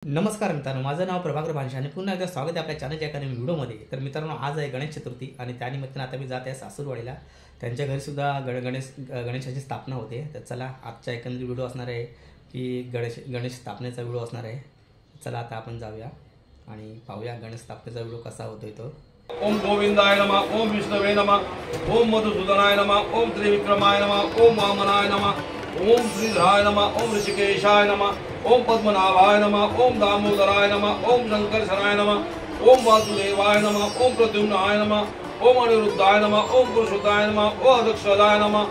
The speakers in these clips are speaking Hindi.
नमस्कार मित्रांनो, माझं नाव प्रभाकर भानशे आणि पुन्हा एकदा स्वागत आहे आपल्या चॅनलच्या एका नवीन व्हिडिओमध्ये. तर मित्रांनो, आज आहे गणेश चतुर्थी आणि त्यानिमित्तानं आता मी जात आहे सासूरवाडीला. त्यांच्या घरीसुद्धा गणेशाची स्थापना होते. तर चला, आजचा एकंदरीत व्हिडिओ असणार आहे की गणेश स्थापनेचा व्हिडिओ असणार आहे. चला आता आपण जाऊया आणि पाहूया गणेश स्थापनेचा व्हिडिओ कसा होतोय तो. ओम गोविंदाय नमः, ओम विष्णवे नमः, ओम मधुसूदनाय नमः, ओम त्रिविक्रमाय नमः, ओम वामनाय नमः, ओम श्रीधराय नमः, ओम ऋषिकेशाय नमः, ओम पद्मनाभाय नमः, ओम दामोदराय नमः, ओम शंकरशराय नमः, ओम वासुदेवाय नमः, ओम प्रद्युम्नाय नमः, ओम अनिरुद्धाय नमः, ओम पुरुषोत्ताय नमः, ओम अदक्षदाय नमः,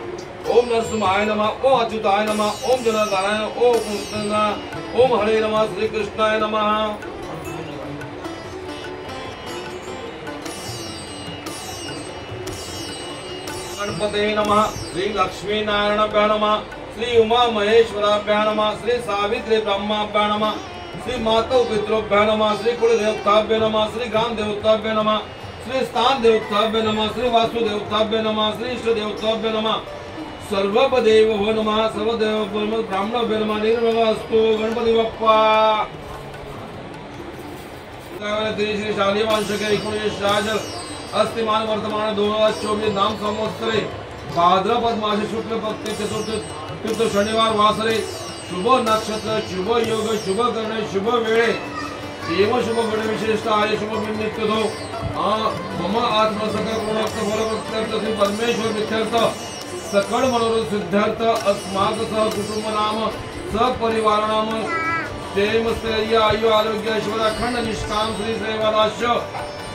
ओम नरसिंहाय नमः, ओम अच्युताय नमः, ओम जनार्दनाय, ओम कृष्णाय, ओम हरे नमः, श्री कृष्णाय नमः. गणपते नमः, श्री लक्ष्मी नारायणाभ्यां नमः, श्री उमा महेश्वराभ्यां नमः, श्री सावित्री ब्रह्माभ्यां नमः, श्री मातौ पितृभ्यां नमः, श्री कुलदेवताभ्यां नमः, श्री ग्राम देवताभ्यां नमः, श्री स्थान देवताभ्यां नमः, श्री वासुदेवताभ्यां नमः, श्री इष्ट देवताभ्यां नमः, सर्वदेव भो नमः, सर्वदेव ब्राह्मणाभ्यां नमः. निर्मलस्तु गणपती बाप्पा. श्री शालेय वांशके 19 राज अस्तिमान वर्तमान 2024 नाम संवत्सरे भाद्रपद मासे शुक्ल पक्ष चतुर्थ तीर्थ शनिवार वासरे शुभ नक्षत्र शुभ योग शुभ करणे शुभ वेळे एव शुभ गण विशेषत आहे शुभ नित्यतो मम आत्म सकल गुणार्थ फल प्रत्यर्थ श्री परमेश्वर विद्यार्थ सकल मनोरथ सिद्धार्थ अस्माक सह कुटुंब नाम सपरिवार नाम क्षेम स्थैर्य आयु आरोग्य ऐश्वर्य अखंड निष्काम श्री सेवादाश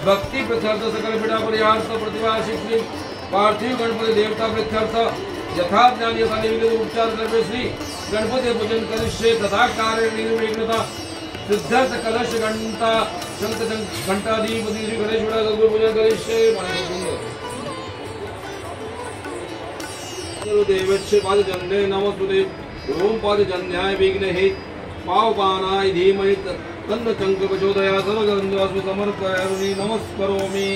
भक्ति प्रत्यर्थ सकल पीड़ा परिहार्थ प्रतिभा शिक्षी पार्थिव गणपति देवता प्रत्यर्थ यथा ज्ञान यथा निर्विघ्न उपचार द्रव्य श्री गणपति पूजन करिष्ये तथा कार्य निर्विघ्नता सिद्धार्थ कलश घंटा शंख घंटाधिपति श्री गणेश पूजन करिष्ये. देवस्य पादजन्ये नमस्तुते ओम पादजन्याय विघ्नहे पावपानाय धीमहि तन्न चंक प्रचोदया सर्वगंधवास्मि समर्पयामि नमस्करोमि.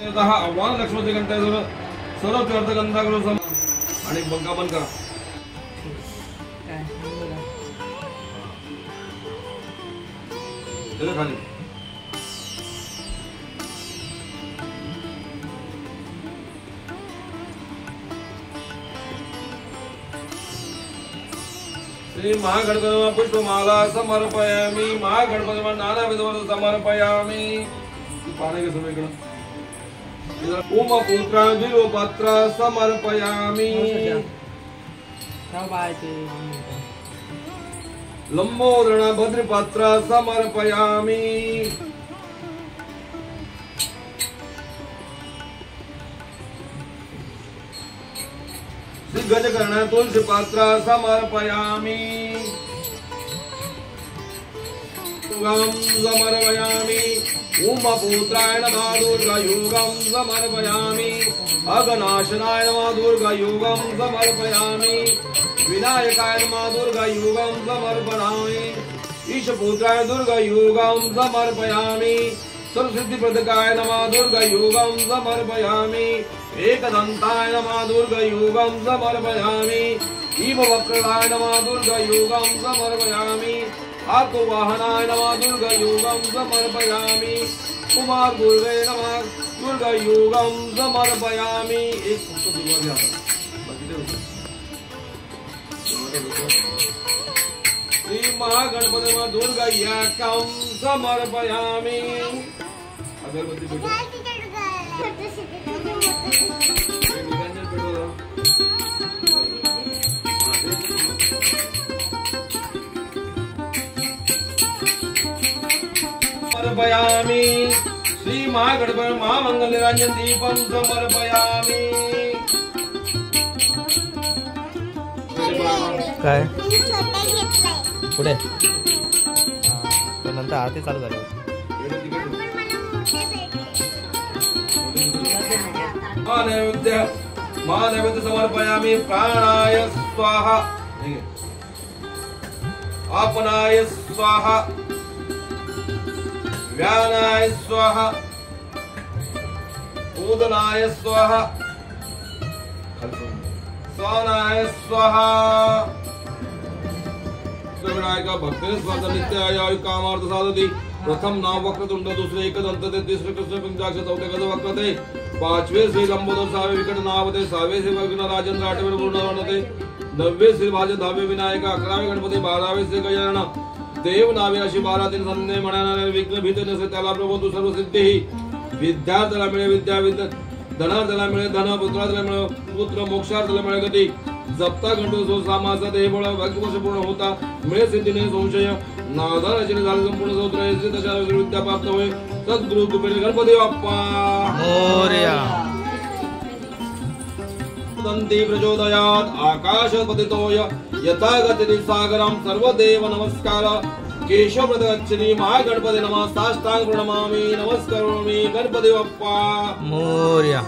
तथा आव्हान लक्ष्मण घंटा सर्व तीर्थ गंधा करून आणि बंका बंद करा. चला खाली. श्री महागणपती पुष्पमाला समर्पयामि. महागणपती नानाविध समर्पयामि. पाणी घे सगळीकडे. ओम पुत्रा बिल्वपत्र समर्पयामि. लंबोदरण भद्रपत्र समर्पयामि. श्री गजकर्ण तुलसी पात्र समर्पयामि. समर्पयामि. ओम पुत्राय नमः दुर्गा योगं समर्पयामि. अगनाशनाय नमः दुर्गा योगं समर्पयामि. विनायकाय नमः दुर्गा योगं समर्पयामि. ईशपुत्राय दुर्गा योगं समर्पयामि. सर्वसिद्धिप्रदकाय नमः दुर्गा योगं समर्पयामि. एकदन्ताय नमः दुर्गा योगं समर्पयामि. भीमवक्रदाय नमः दुर्गा योगं समर्पयामि. आत्मवाहनाय नमः दुर्गा योगं समर्पयामि. कुमार गुरुवे नमः दुर्गा योगं समर्पयामि. एक फक्त दुर्गा घ्या. श्री महागणपती दुर्गा याकं समर्पयामि. अगरबत्ती पेटवा. समर्पयामि. श्री महागणपती महामंगल निरंजन दीपं समर्पयामि. काय पुढे नंतर आरती चालू झाली. नैवेद्य समर्पयामि. प्राणाय स्वाहा. आपनाय स्वाहा. व्यानाय स्वाहा. उदनाय स्वाहा. स्वानाय स्वाहा. वक्र विनायक भक्तीने स्वर्ग नित्य आयु कामार्थ साधती प्रथम नाम वक्रतुंड दुसरे एकदंत ते तिसरे कृष्ण पंचाक्ष चौथे गज वक्र ते पाचवे श्री लंबोदर सहावे विकट नावते सहावे श्री विघ्न राजेंद्र आठवे पूर्ण वर्णते नववे श्री भाज दहावे विनायक अकरावे गणपती बारावे श्री गजानन देव नावे अशी 12 दिन संध्या म्हणणारे विघ्न भीत नसे त्याला प्रभू सर्व सिद्धी विद्यार्थ्याला मिळे विद्या धनार्थाला मिळे धन पुत्राला मिळे पुत्र मोक्षार्थाला मिळे गती जपता गणपती सामाचा ते बळ भाग्यवर्ष पूर्ण होता मिळे सिद्धीने संशय नादाराचे झाले संपूर्ण सौत्र त्याच्या विद्या प्राप्त होय सद्गुरु कुबेर गणपती बाप्पा मोरया दंती प्रचोदयात आकाशपतितोय यथा गती सागरम सर्वदेव नमस्कार केशव प्रदक्षिणी महागणपती नमः साष्टांग प्रणमामि नमस्करोमि गणपती बाप्पा मोरया